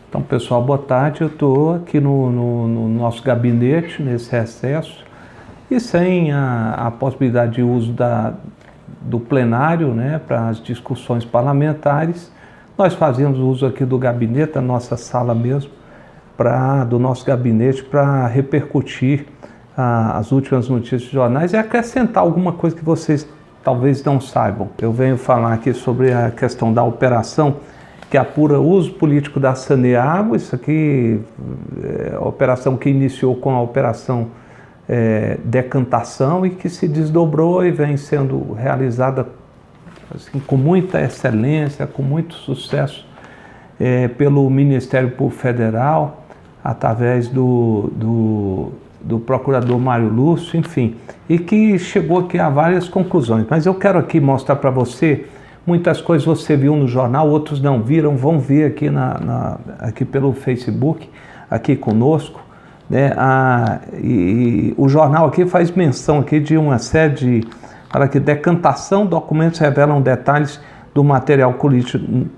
Então, pessoal, boa tarde. Eu estou aqui no nosso gabinete, nesse recesso, e sem a possibilidade de uso do plenário, né, para as discussões parlamentares, nós fazemos uso aqui do gabinete, da nossa sala mesmo, do nosso gabinete, para repercutir as últimas notícias de jornais e acrescentar alguma coisa que vocês talvez não saibam. Eu venho falar aqui sobre a questão da operação que apura o uso político da Saneago. Isso aqui é a operação que iniciou com a operação Decantação e que se desdobrou e vem sendo realizada assim, com muita excelência, com muito sucesso pelo Ministério Público Federal, através do procurador Mário Lúcio, enfim, e que chegou aqui a várias conclusões. Mas eu quero aqui mostrar para você, muitas coisas você viu no jornal, outros não viram, vão ver aqui, aqui pelo Facebook, aqui conosco, né? E o jornal aqui faz menção aqui de uma série de, fala que decantação, documentos revelam detalhes do material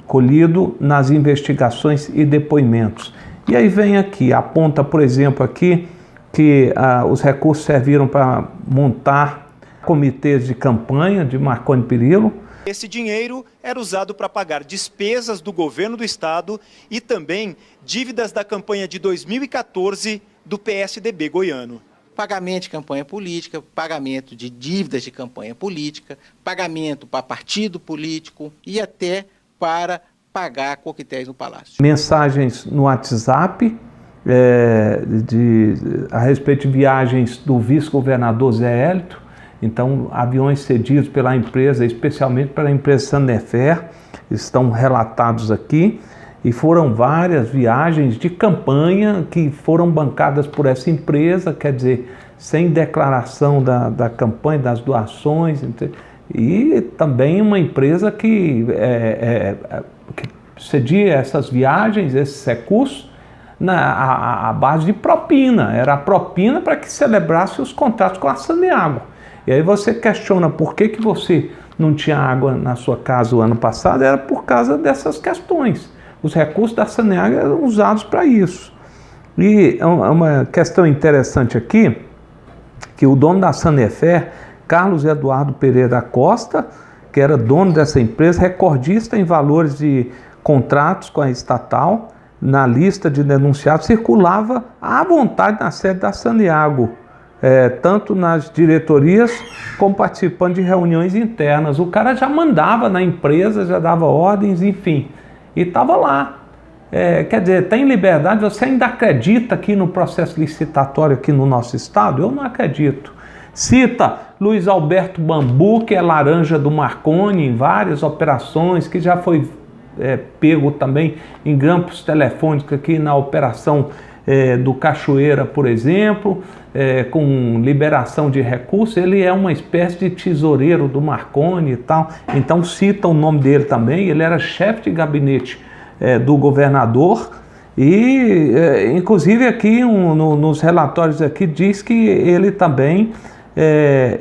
colhido nas investigações e depoimentos. E aí vem aqui, aponta, por exemplo, aqui, que os recursos serviram para montar comitês de campanha de Marconi Perillo. Esse dinheiro era usado para pagar despesas do governo do estado e também dívidas da campanha de 2014 do PSDB goiano. Pagamento de campanha política, pagamento de dívidas de campanha política, pagamento para partido político e até para pagar coquetéis no Palácio. Mensagens no WhatsApp a respeito de viagens do vice-governador Zé Hélito. Então, aviões cedidos pela empresa, especialmente pela empresa Saneffer, estão relatados aqui. E foram várias viagens de campanha que foram bancadas por essa empresa, quer dizer, sem declaração da campanha, das doações. E também uma empresa que cedia essas viagens, esses recursos, à base de propina. Era a propina para que celebrasse os contratos com a Saneago. E aí você questiona por que você não tinha água na sua casa o ano passado, era por causa dessas questões. Os recursos da Saneago eram usados para isso. E uma questão interessante aqui, que o dono da Saneffer, Carlos Eduardo Pereira da Costa, que era dono dessa empresa, recordista em valores de contratos com a estatal, na lista de denunciados, circulava à vontade na sede da Saneago, tanto nas diretorias como participando de reuniões internas. O cara já mandava na empresa, já dava ordens, enfim, e estava lá. Quer dizer, tem liberdade, você ainda acredita aqui no processo licitatório aqui no nosso estado? Eu não acredito. Cita Luiz Alberto Bambu, que é laranja do Marconi em várias operações, que já foi pego também em grampos telefônicos aqui na operação do Cachoeira, por exemplo, com liberação de recursos. Ele é uma espécie de tesoureiro do Marconi e tal, então cita o nome dele também. Ele era chefe de gabinete do governador e inclusive aqui nos relatórios aqui diz que ele também,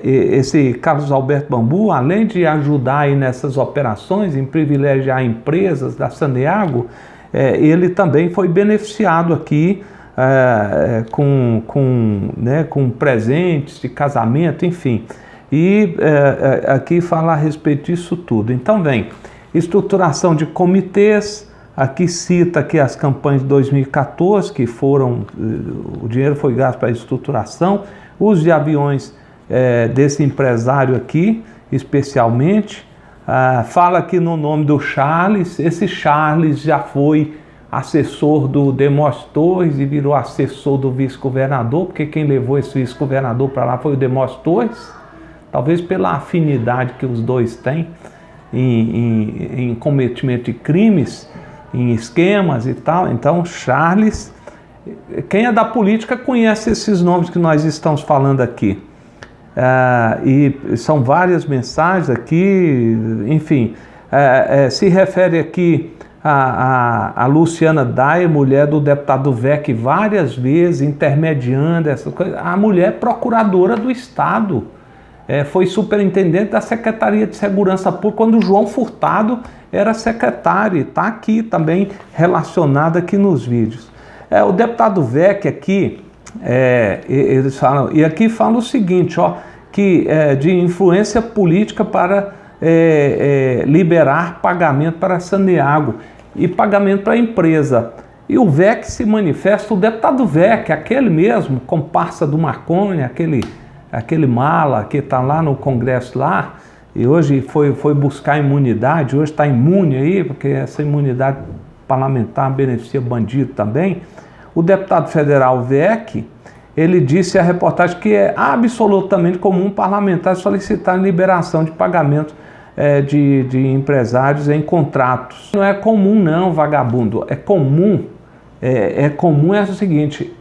esse Carlos Alberto Bambu, além de ajudar aí nessas operações, em privilegiar empresas da Saneago, ele também foi beneficiado aqui com presentes de casamento, enfim. E aqui fala a respeito disso tudo. Então vem, estruturação de comitês, aqui cita aqui as campanhas de 2014, que o dinheiro foi gasto para a estruturação, uso de aviões desse empresário aqui, especialmente. Fala aqui no nome do Charles. Esse Charles já foi assessor do Demóstenes Torres e virou assessor do vice-governador, porque quem levou esse vice-governador para lá foi o Demóstenes Torres, talvez pela afinidade que os dois têm em cometimento de crimes, em esquemas e tal. Então, Charles, quem é da política conhece esses nomes que nós estamos falando aqui. E são várias mensagens aqui, enfim, se refere aqui a Luciana Daia, mulher do deputado Vec, várias vezes intermediando essas coisas. A mulher procuradora do Estado, foi superintendente da Secretaria de Segurança Pública quando o João Furtado era secretário, está aqui também relacionado aqui nos vídeos. O deputado Vec aqui, eles falam, e aqui fala o seguinte, ó, que de influência política para liberar pagamento para a Saneago e pagamento para a empresa. E o Vec se manifesta, o deputado Vec, aquele mesmo, comparsa do Marconi, aquele mala que está lá no Congresso lá, e hoje foi buscar imunidade, hoje está imune aí, porque essa imunidade parlamentar beneficia bandido também. O deputado federal Vec, ele disse à reportagem que é absolutamente comum parlamentar solicitar liberação de pagamento de empresários em contratos. Não é comum não, vagabundo, é comum. É comum o seguinte,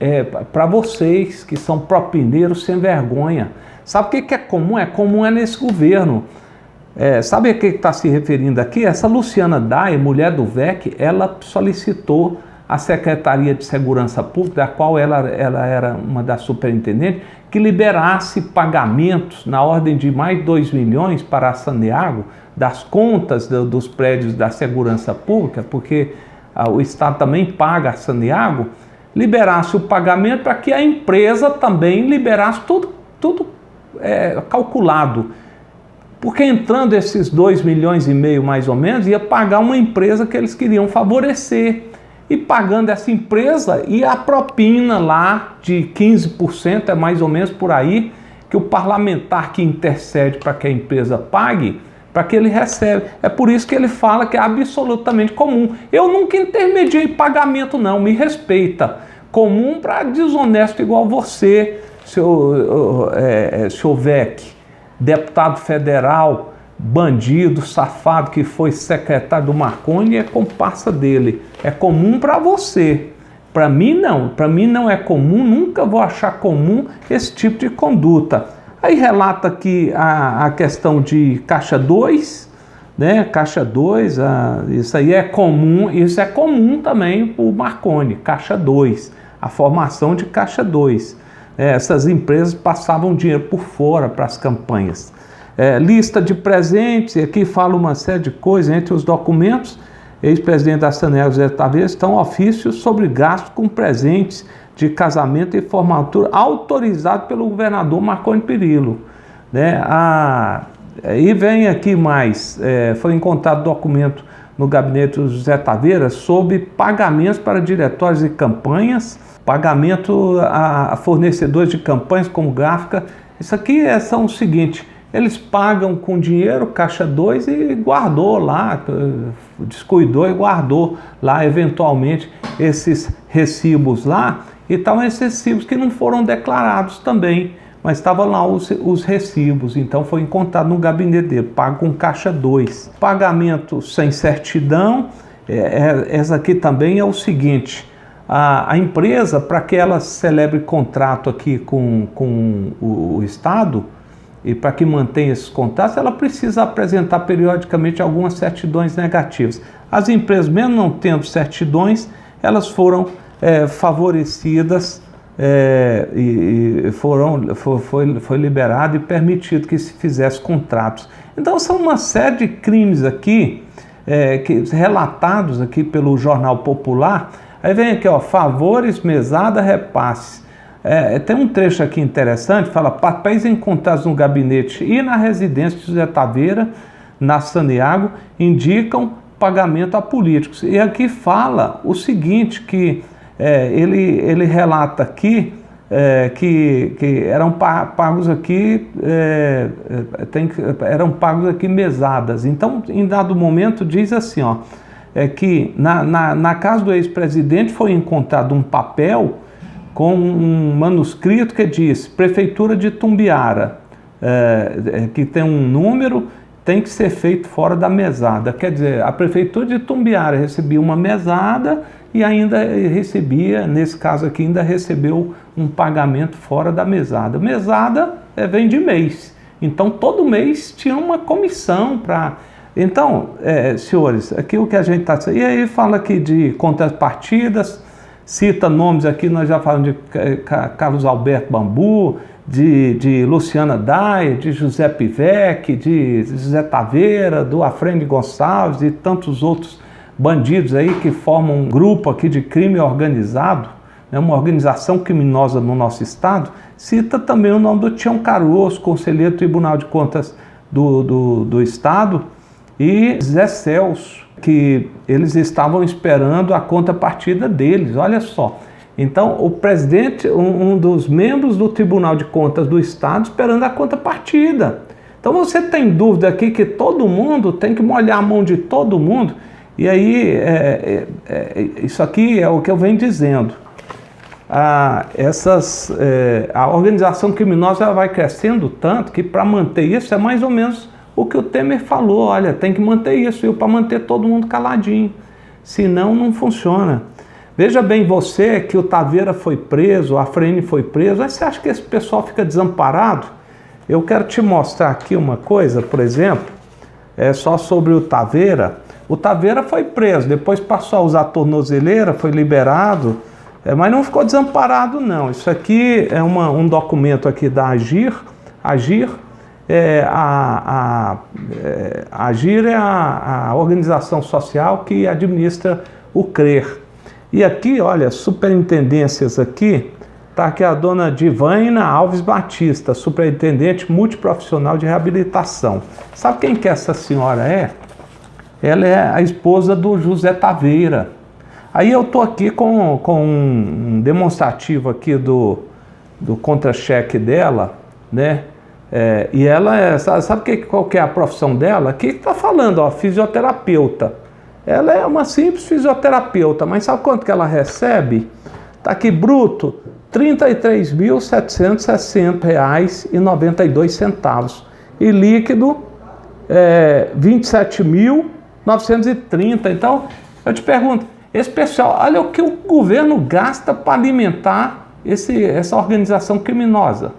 para vocês que são propineiros sem vergonha. Sabe o que é comum? Comum nesse governo. Sabe a que está se referindo aqui? Essa Luciana Dai, mulher do Vec, ela solicitou à Secretaria de Segurança Pública, da qual ela era uma das superintendentes, que liberasse pagamentos na ordem de mais de 2 milhões para a Saneago, das contas dos prédios da segurança pública, porque o Estado também paga a Saneago, liberasse o pagamento para que a empresa também liberasse tudo calculado. Porque entrando esses 2,5 milhões mais ou menos, ia pagar uma empresa que eles queriam favorecer. E pagando essa empresa, e a propina lá de 15%, mais ou menos por aí, que o parlamentar que intercede para que a empresa pague, para que ele recebe. É por isso que ele fala que é absolutamente comum. Eu nunca intermediei pagamento não, me respeita. Comum para desonesto igual você, senhor Vec, deputado federal, bandido, safado, que foi secretário do Marconi e é comparsa dele. É comum para você. Para mim não é comum, nunca vou achar comum esse tipo de conduta. Aí relata aqui a questão de Caixa 2, né? Caixa 2, isso aí é comum, isso é comum também para o Marconi, Caixa 2, a formação de Caixa 2. Essas empresas passavam dinheiro por fora para as campanhas. Lista de presentes, aqui fala uma série de coisas, entre os documentos, ex-presidente da Saneago, José Taveira, estão ofícios sobre gastos com presentes de casamento e formatura autorizado pelo governador Marconi Perillo. E vem aqui mais, foi encontrado documento no gabinete do José Taveira sobre pagamentos para diretórios de campanhas, pagamento a fornecedores de campanhas como gráfica. Isso aqui são o seguinte: eles pagam com dinheiro, Caixa 2, e guardou lá, descuidou e guardou lá eventualmente esses recibos lá, e estavam esses recibos que não foram declarados também, mas estavam lá os recibos, então foi encontrado no gabinete dele, pago com Caixa 2. Pagamento sem certidão, essa aqui também é o seguinte: a empresa, para que ela celebre contrato aqui com o Estado, e para que mantenha esses contratos, ela precisa apresentar periodicamente algumas certidões negativas. As empresas, mesmo não tendo certidões, elas foram favorecidas e foi liberado e permitido que se fizesse contratos. Então são uma série de crimes aqui, relatados aqui pelo Jornal Popular. Aí vem aqui, ó, favores, mesada, repasses. Tem um trecho aqui interessante, fala: papéis encontrados no gabinete e na residência de José Taveira, na Saneago, indicam pagamento a políticos. E aqui fala o seguinte, que ele relata aqui que eram pagos aqui, eram pagos aqui mesadas. Então, em dado momento, diz assim, ó, que na casa do ex-presidente foi encontrado um papel com um manuscrito que diz: Prefeitura de Tumbiara, que tem um número, tem que ser feito fora da mesada. Quer dizer, a Prefeitura de Tumbiara recebia uma mesada e ainda recebia, nesse caso aqui, ainda recebeu um pagamento fora da mesada. Mesada vem de mês, então todo mês tinha uma comissão para... Então, senhores, aqui o que a gente está... E aí fala aqui de contrapartidas, cita nomes aqui, nós já falamos de Carlos Alberto Bambu, de Luciana Daia, de José Pivec, de José Taveira, do Afrânio Gonçalves e tantos outros bandidos aí que formam um grupo aqui de crime organizado, né, uma organização criminosa no nosso estado, cita também o nome do Tião Caroço, conselheiro do Tribunal de Contas do Estado, e Zé Celso, que eles estavam esperando a contrapartida deles, olha só. Então, o presidente, um dos membros do Tribunal de Contas do Estado, esperando a contrapartida. Então, você tem dúvida aqui que todo mundo tem que molhar a mão de todo mundo? E aí, isso aqui é o que eu venho dizendo. A organização criminosa ela vai crescendo tanto que para manter isso é mais ou menos o que o Temer falou, olha, tem que manter isso, para manter todo mundo caladinho, senão não funciona. Veja bem você que o Taveira foi preso, o Afrânio foi preso, aí você acha que esse pessoal fica desamparado? Eu quero te mostrar aqui uma coisa, por exemplo, só sobre o Taveira. O Taveira foi preso, depois passou a usar tornozeleira, foi liberado, mas não ficou desamparado não. Isso aqui é um documento aqui da Agir. A Agir é a organização social que administra o CRER. E aqui, olha, superintendências aqui, está aqui a dona Divaina Alves Batista, superintendente multiprofissional de reabilitação. Sabe quem que essa senhora é? Ela é a esposa do José Taveira. Aí eu estou aqui com um demonstrativo aqui do contra-cheque dela, né? E ela sabe qual que é a profissão dela? Aqui está falando, ó, fisioterapeuta. Ela é uma simples fisioterapeuta, mas sabe quanto que ela recebe? Está aqui bruto, R$ 33.760,92 e líquido R$ 27.930. Então, eu te pergunto, esse pessoal, olha o que o governo gasta para alimentar essa organização criminosa,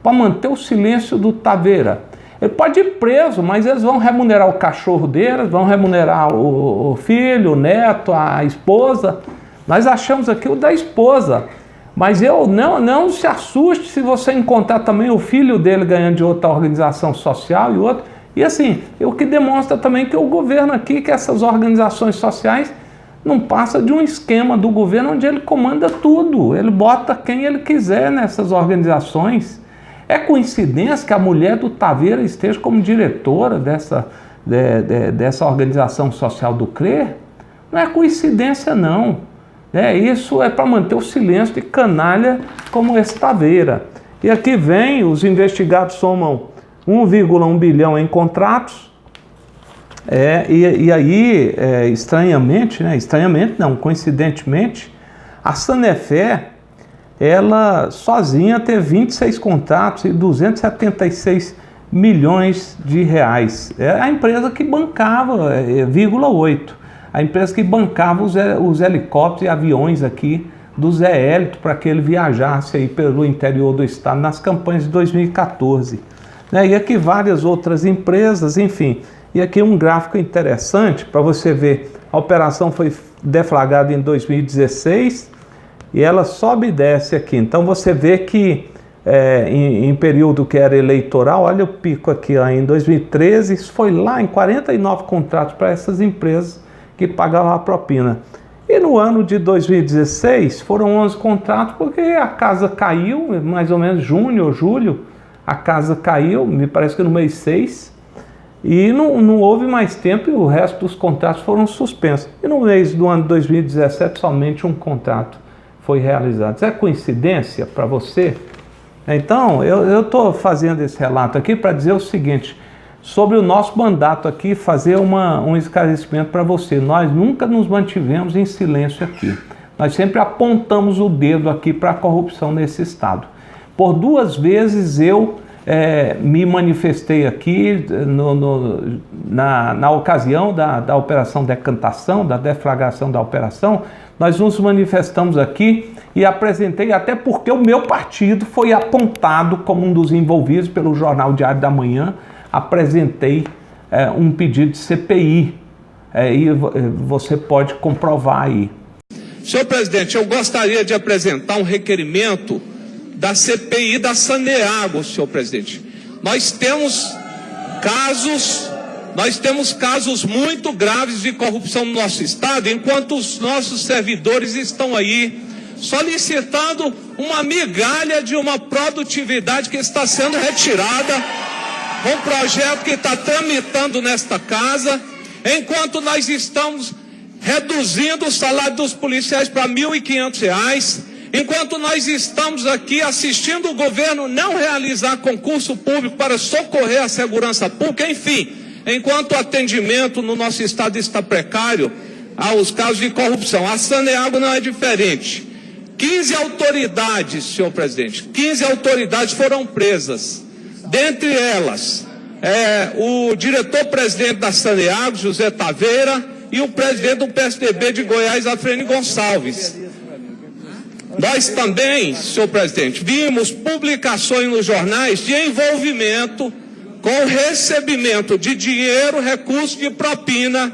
para manter o silêncio do Taveira. Ele pode ir preso, mas eles vão remunerar o cachorro deles, vão remunerar o filho, o neto, a esposa. Nós achamos aqui o da esposa, mas não se assuste se você encontrar também o filho dele ganhando de outra organização social e outro. E assim, o que demonstra também que o governo aqui, que essas organizações sociais, não passa de um esquema do governo onde ele comanda tudo. Ele bota quem ele quiser nessas organizações. É coincidência que a mulher do Taveira esteja como diretora dessa organização social do CRER? Não é coincidência, não. Isso é para manter o silêncio de canalha como esse Taveira. E aqui vem, os investigados somam 1,1 bilhão em contratos. E aí, coincidentemente, a Sanefé, ela sozinha teve 26 contratos e 276 milhões de reais. É a empresa que bancava, 0,8. A empresa que bancava os helicópteros e aviões aqui do Zé Hélito para que ele viajasse aí pelo interior do estado nas campanhas de 2014. E aqui várias outras empresas, enfim. E aqui um gráfico interessante para você ver. A operação foi deflagrada em 2016 e ela sobe e desce aqui. Então você vê que em período que era eleitoral, olha o pico aqui, ó, em 2013, isso foi lá em 49 contratos para essas empresas que pagavam a propina. E no ano de 2016 foram 11 contratos porque a casa caiu, mais ou menos junho ou julho, a casa caiu, me parece que no mês 6, e não houve mais tempo e o resto dos contratos foram suspensos. E no mês do ano 2017 somente um contrato foi realizado. Isso é coincidência para você? Então, eu estou fazendo esse relato aqui para dizer o seguinte, sobre o nosso mandato aqui, fazer um esclarecimento para você. Nós nunca nos mantivemos em silêncio aqui. Nós sempre apontamos o dedo aqui para a corrupção nesse estado. Por 2 vezes eu me manifestei aqui na ocasião da Operação Decantação, da deflagração da operação. Nós nos manifestamos aqui e apresentei, até porque o meu partido foi apontado como um dos envolvidos pelo Jornal Diário da Manhã, apresentei um pedido de CPI, e você pode comprovar aí. Senhor presidente, eu gostaria de apresentar um requerimento da CPI da Saneago, senhor presidente. Nós temos casos muito graves de corrupção no nosso estado, enquanto os nossos servidores estão aí solicitando uma migalha de uma produtividade que está sendo retirada, um projeto que está tramitando nesta casa, enquanto nós estamos reduzindo o salário dos policiais para R$ 1.500, enquanto nós estamos aqui assistindo o governo não realizar concurso público para socorrer a segurança pública, enfim, enquanto o atendimento no nosso estado está precário aos casos de corrupção. A Saneago não é diferente. 15 autoridades, senhor presidente, 15 autoridades foram presas. Dentre elas, o diretor-presidente da Saneago, José Taveira, e o presidente do PSDB de Goiás, Afrânio Gonçalves. Nós também, senhor presidente, vimos publicações nos jornais de envolvimento com recebimento de dinheiro, recurso de propina,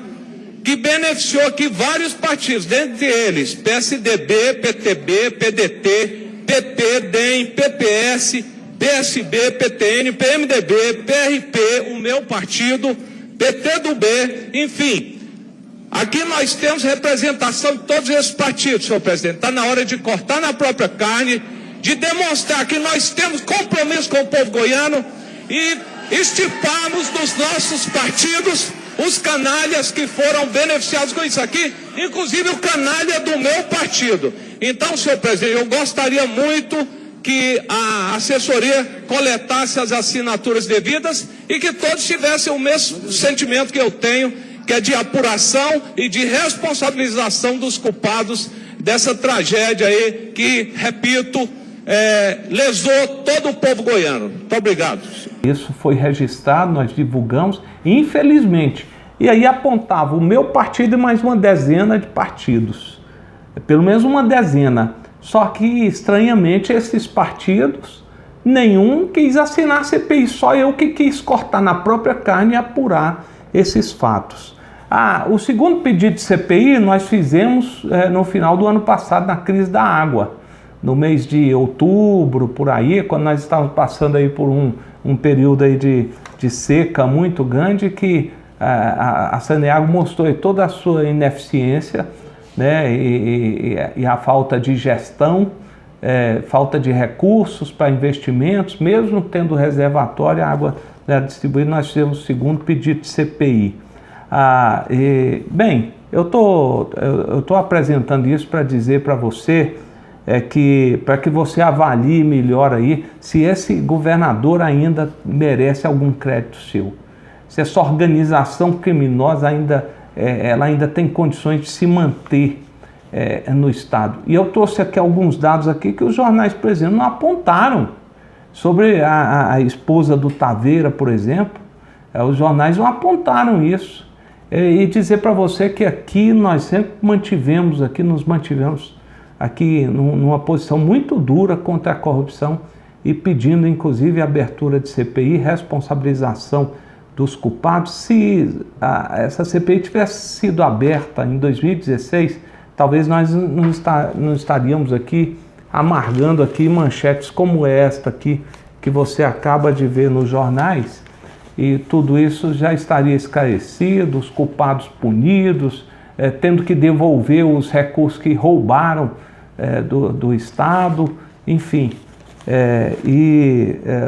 que beneficiou aqui vários partidos, dentre eles PSDB, PTB, PDT, PP, DEM, PPS, PSB, PTN, PMDB, PRP, o meu partido, PT do B, enfim. Aqui nós temos representação de todos esses partidos, senhor presidente. Está na hora de cortar na própria carne, de demonstrar que nós temos compromisso com o povo goiano e extirparmos dos nossos partidos os canalhas que foram beneficiados com isso aqui, inclusive o canalha do meu partido. Então, senhor presidente, eu gostaria muito que a assessoria coletasse as assinaturas devidas e que todos tivessem o mesmo sentimento que eu tenho, que é de apuração e de responsabilização dos culpados dessa tragédia aí que, repito, lesou todo o povo goiano. Muito obrigado. Isso foi registrado, nós divulgamos, infelizmente. E aí apontava o meu partido e mais uma dezena de partidos. Pelo menos uma dezena. Só que, estranhamente, esses partidos, nenhum quis assinar a CPI. Só eu que quis cortar na própria carne e apurar esses fatos. O segundo pedido de CPI nós fizemos no final do ano passado, na crise da água. No mês de outubro, por aí, quando nós estávamos passando aí por um período aí de seca muito grande, que a Saneago mostrou aí toda a sua ineficiência, né, e a falta de gestão, falta de recursos para investimentos, mesmo tendo reservatório, a água distribuída. Nós fizemos o segundo pedido de CPI. Bem, eu tô apresentando isso para dizer para você para que você avalie melhor aí se esse governador ainda merece algum crédito seu. Se essa organização criminosa ela ainda tem condições de se manter no Estado. E eu trouxe aqui alguns dados aqui que os jornais, por exemplo, não apontaram. Sobre a esposa do Taveira, por exemplo, os jornais não apontaram isso. E dizer para você que aqui nós sempre nos mantivemos aqui numa posição muito dura contra a corrupção e pedindo inclusive a abertura de CPI, responsabilização dos culpados. Se essa CPI tivesse sido aberta em 2016, talvez nós não estaríamos aqui amargando aqui manchetes como esta aqui que você acaba de ver nos jornais, e tudo isso já estaria esclarecido, os culpados punidos, tendo que devolver os recursos que roubaram do Estado, enfim.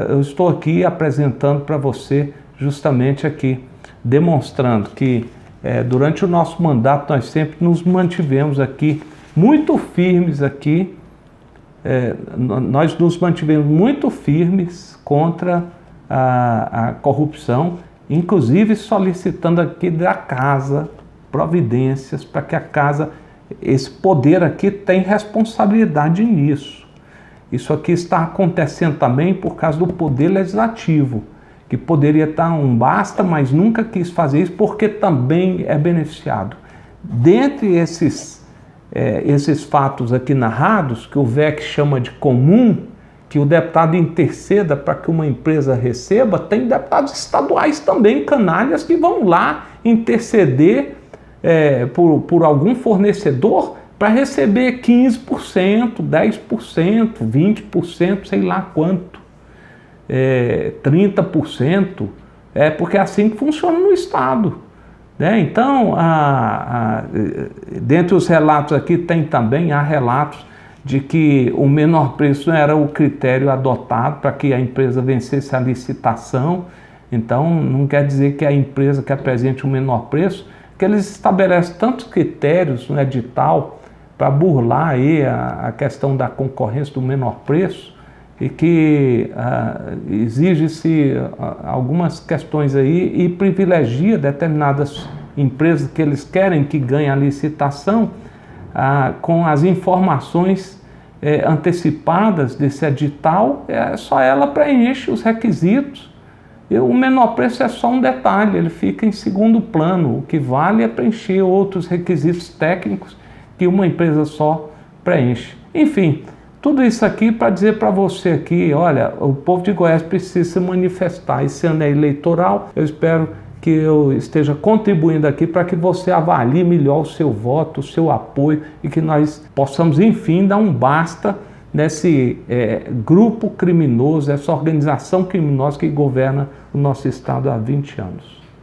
Eu estou aqui apresentando para você justamente aqui, demonstrando que durante o nosso mandato nós sempre nos mantivemos aqui muito firmes aqui, nós nos mantivemos muito firmes contra a corrupção, inclusive solicitando aqui da casa providências para que a casa, esse poder aqui tem responsabilidade nisso. Isso aqui está acontecendo também por causa do poder legislativo, que poderia estar basta, mas nunca quis fazer isso porque também é beneficiado. Dentre esses fatos aqui narrados, que o VEC chama de comum, que o deputado interceda para que uma empresa receba, tem deputados estaduais também, canalhas, que vão lá interceder por algum fornecedor para receber 15%, 10%, 20%, sei lá quanto, 30%, porque é assim que funciona no Estado. Né? Então, dentre os relatos aqui há relatos de que o menor preço era o critério adotado para que a empresa vencesse a licitação. Então, não quer dizer que a empresa que apresente o menor preço, que eles estabelecem tantos critérios no edital para burlar aí a questão da concorrência do menor preço, e que exige-se algumas questões aí e privilegia determinadas empresas que eles querem que ganhem a licitação com as informações antecipadas desse edital. Só ela preenche os requisitos. E o menor preço é só um detalhe, ele fica em segundo plano. O que vale é preencher outros requisitos técnicos que uma empresa só preenche. Enfim, tudo isso aqui para dizer para você aqui, olha, o povo de Goiás precisa se manifestar. Esse ano é eleitoral, eu espero que eu esteja contribuindo aqui para que você avalie melhor o seu voto, o seu apoio e que nós possamos, enfim, dar um basta nesse grupo criminoso, essa organização criminosa que governa o nosso estado há 20 anos.